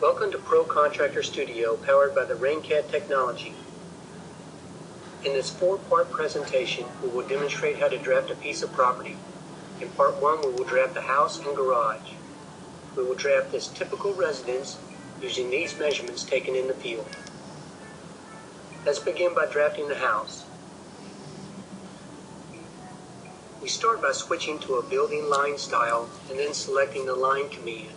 Welcome to ProContractor Studio, powered by the RainCat technology. In this 4-part presentation, we will demonstrate how to draft a piece of property. In Part 1, we will draft the house and garage. We will draft this typical residence using these measurements taken in the field. Let's begin by drafting the house. We start by switching to a building line style and then selecting the line command.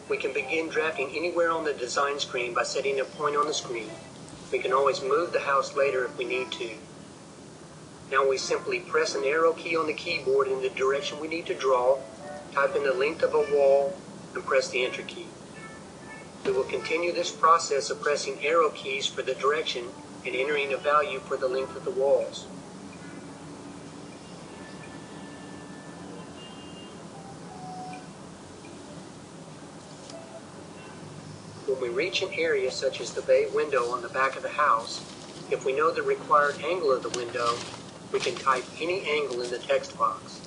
We can begin drafting anywhere on the design screen by setting a point on the screen. We can always move the house later if we need to. Now we simply press an arrow key on the keyboard in the direction we need to draw, type in the length of a wall, and press the Enter key. We will continue this process of pressing arrow keys for the direction and entering a value for the length of the walls. When we reach an area such as the bay window on the back of the house, if we know the required angle of the window, we can type any angle in the text box.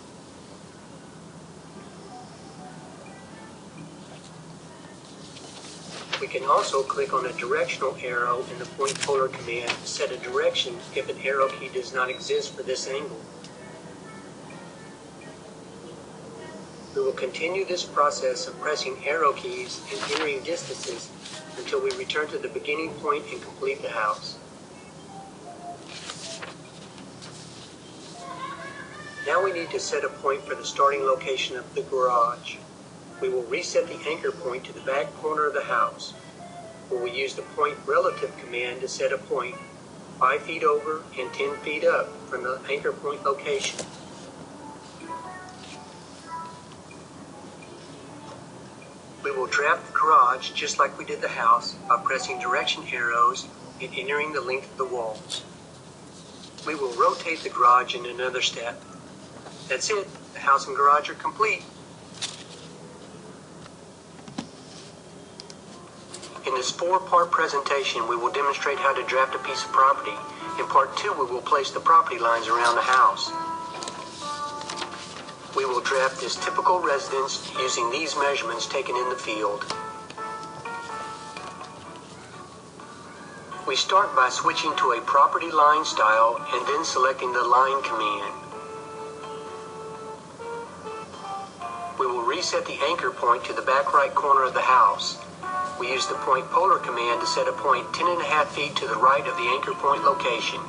We can also click on a directional arrow in the point polar command to set a direction if an arrow key does not exist for this angle. We will continue this process of pressing arrow keys and entering distances until we return to the beginning point and complete the house. Now we need to set a point for the starting location of the garage. We will reset the anchor point to the back corner of the house. We will use the point relative command to set a point 5 feet over and 10 feet up from the anchor point location. We will draft the garage just like we did the house by pressing direction arrows and entering the length of the walls. We will rotate the garage in another step. That's it. The house and garage are complete. In this 4-part presentation, we will demonstrate how to draft a piece of property. In Part 2, we will place the property lines around the house. We will draft this typical residence using these measurements taken in the field. We start by switching to a property line style and then selecting the line command. We will reset the anchor point to the back right corner of the house. We use the point polar command to set a point 10.5 feet to the right of the anchor point location.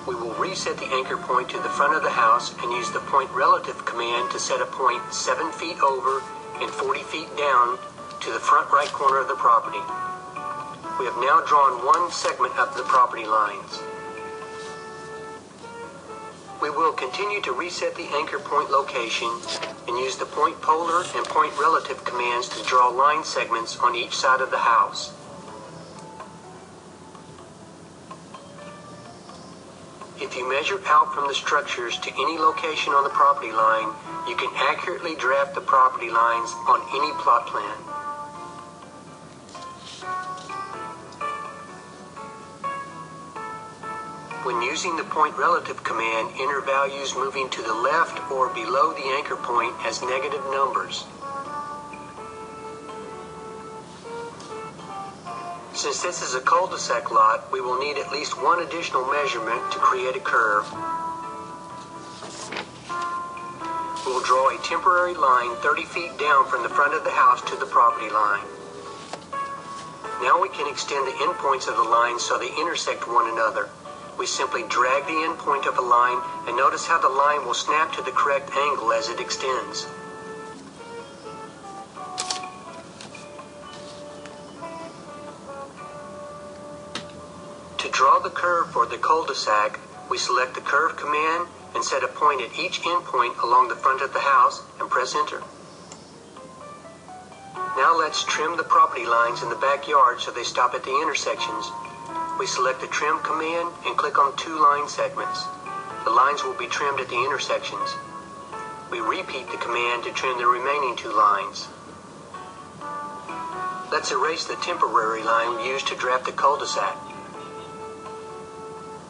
We will reset the anchor point to the front of the house and use the point relative command to set a point 7 feet over and 40 feet down to the front right corner of the property. We have now drawn one segment of the property lines. We will continue to reset the anchor point location and use the point polar and point relative commands to draw line segments on each side of the house. If you measure out from the structures to any location on the property line, you can accurately draft the property lines on any plot plan. When using the point relative command, enter values moving to the left or below the anchor point as negative numbers. Since this is a cul-de-sac lot, we will need at least one additional measurement to create a curve. We will draw a temporary line 30 feet down from the front of the house to the property line. Now we can extend the endpoints of the line so they intersect one another. We simply drag the endpoint of a line and notice how the line will snap to the correct angle as it extends. To draw the curve for the cul-de-sac, we select the curve command and set a point at each endpoint along the front of the house and press enter. Now let's trim the property lines in the backyard so they stop at the intersections. We select the trim command and click on 2 line segments. The lines will be trimmed at the intersections. We repeat the command to trim the remaining 2 lines. Let's erase the temporary line used to draft the cul-de-sac.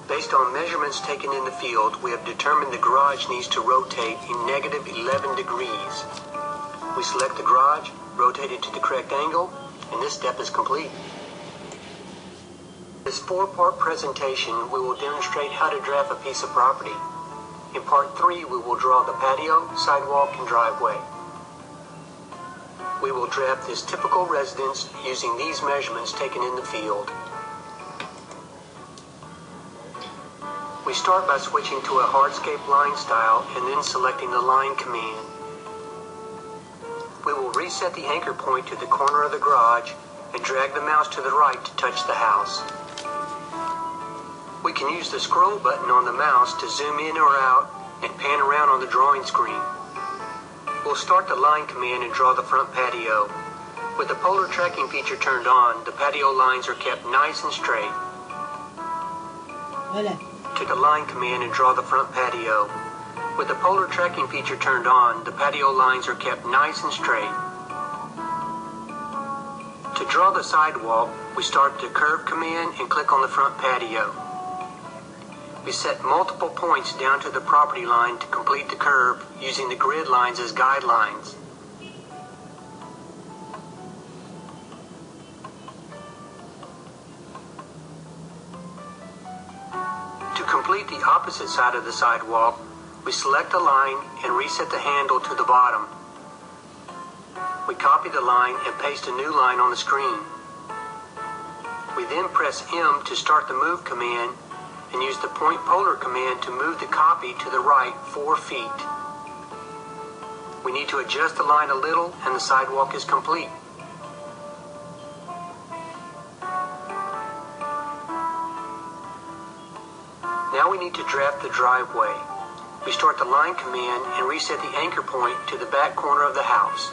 Based on measurements taken in the field, we have determined the garage needs to rotate in negative 11 degrees. We select the garage, rotate it to the correct angle, and this step is complete. In this 4-part presentation, we will demonstrate how to draft a piece of property. In part 3, we will draw the patio, sidewalk, and driveway. We will draft this typical residence using these measurements taken in the field. We start by switching to a hardscape line style and then selecting the line command. We will reset the anchor point to the corner of the garage and drag the mouse to the right to touch the house. We can use the scroll button on the mouse to zoom in or out and pan around on the drawing screen. We'll start the line command and draw the front patio. With the polar tracking feature turned on, the patio lines are kept nice and straight. To the line command and draw the front patio. With the polar tracking feature turned on, the patio lines are kept nice and straight. To draw the sidewalk, we start the curve command and click on the front patio. We set multiple points down to the property line to complete the curve using the grid lines as guidelines. To complete the opposite side of the sidewalk, we select the line and reset the handle to the bottom. We copy the line and paste a new line on the screen. We then press M to start the move command and use the point polar command to move the copy to the right 4 feet. We need to adjust the line a little and the sidewalk is complete. Now we need to draft the driveway. We start the line command and reset the anchor point to the back corner of the house.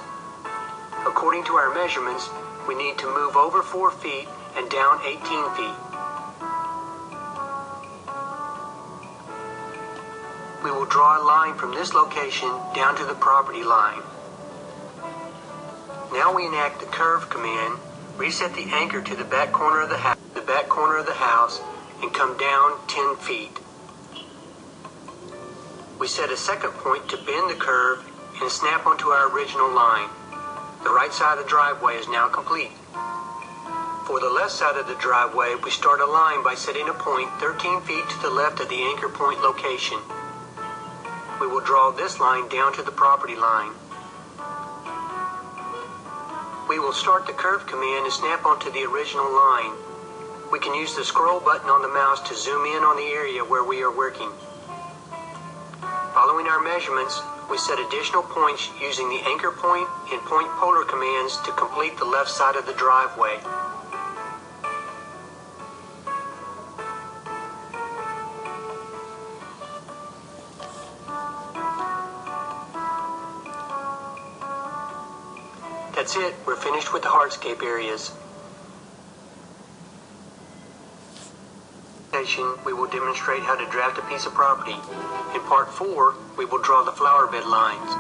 According to our measurements, we need to move over 4 feet and down 18 feet. We will draw a line from this location down to the property line. Now we enact the curve command, reset the anchor to the back corner of the house, and come down 10 feet. We set a second point to bend the curve and snap onto our original line. The right side of the driveway is now complete. For the left side of the driveway, we start a line by setting a point 13 feet to the left of the anchor point location. We will draw this line down to the property line. We will start the curve command and snap onto the original line. We can use the scroll button on the mouse to zoom in on the area where we are working. Following our measurements, we set additional points using the anchor point and point polar commands to complete the left side of the driveway. That's it, we're finished with the hardscape areas. We will demonstrate how to draft a piece of property. In part 4, we will draw the flower bed lines.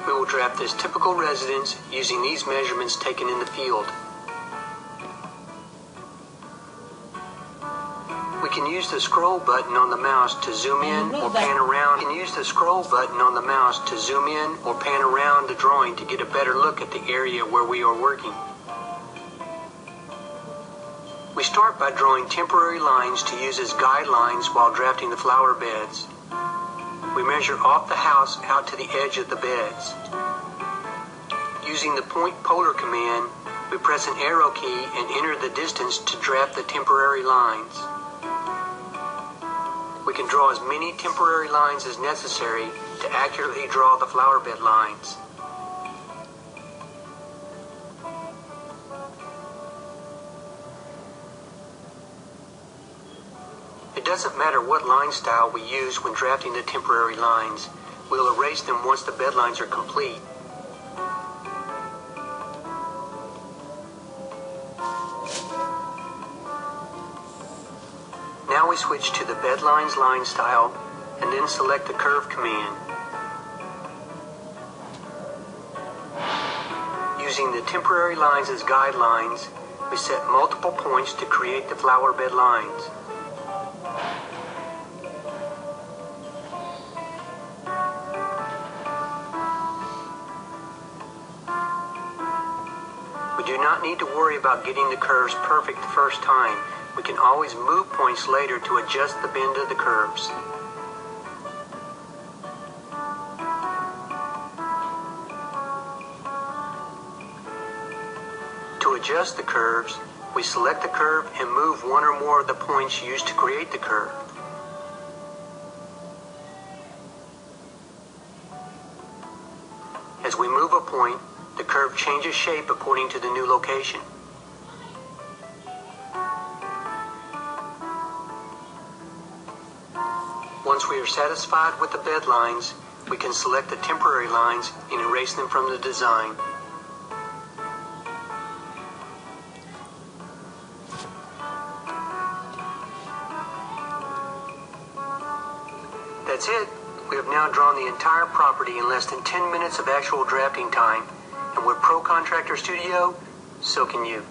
We will draft this typical residence using these measurements taken in the field. We can use the scroll button on the mouse to zoom in or pan around. We can use the scroll button on the mouse to zoom in or pan around the drawing to get a better look at the area where we are working. We start by drawing temporary lines to use as guidelines while drafting the flower beds. We measure off the house out to the edge of the beds. Using the point polar command, we press an arrow key and enter the distance to draft the temporary lines. We can draw as many temporary lines as necessary to accurately draw the flower bed lines. It doesn't matter what line style we use when drafting the temporary lines. We'll erase them once the bed lines are complete. Now we switch to the bed lines line style and then select the curve command. Using the temporary lines as guidelines, we set multiple points to create the flower bed lines. We do not need to worry about getting the curves perfect the first time. We can always move points later to adjust the bend of the curves. To adjust the curves, we select the curve and move one or more of the points used to create the curve. As we move a point, the curve changes shape according to the new location. Once we are satisfied with the bed lines, we can select the temporary lines and erase them from the design. That's it. We have now drawn the entire property in less than 10 minutes of actual drafting time. And with Pro Contractor Studio, so can you.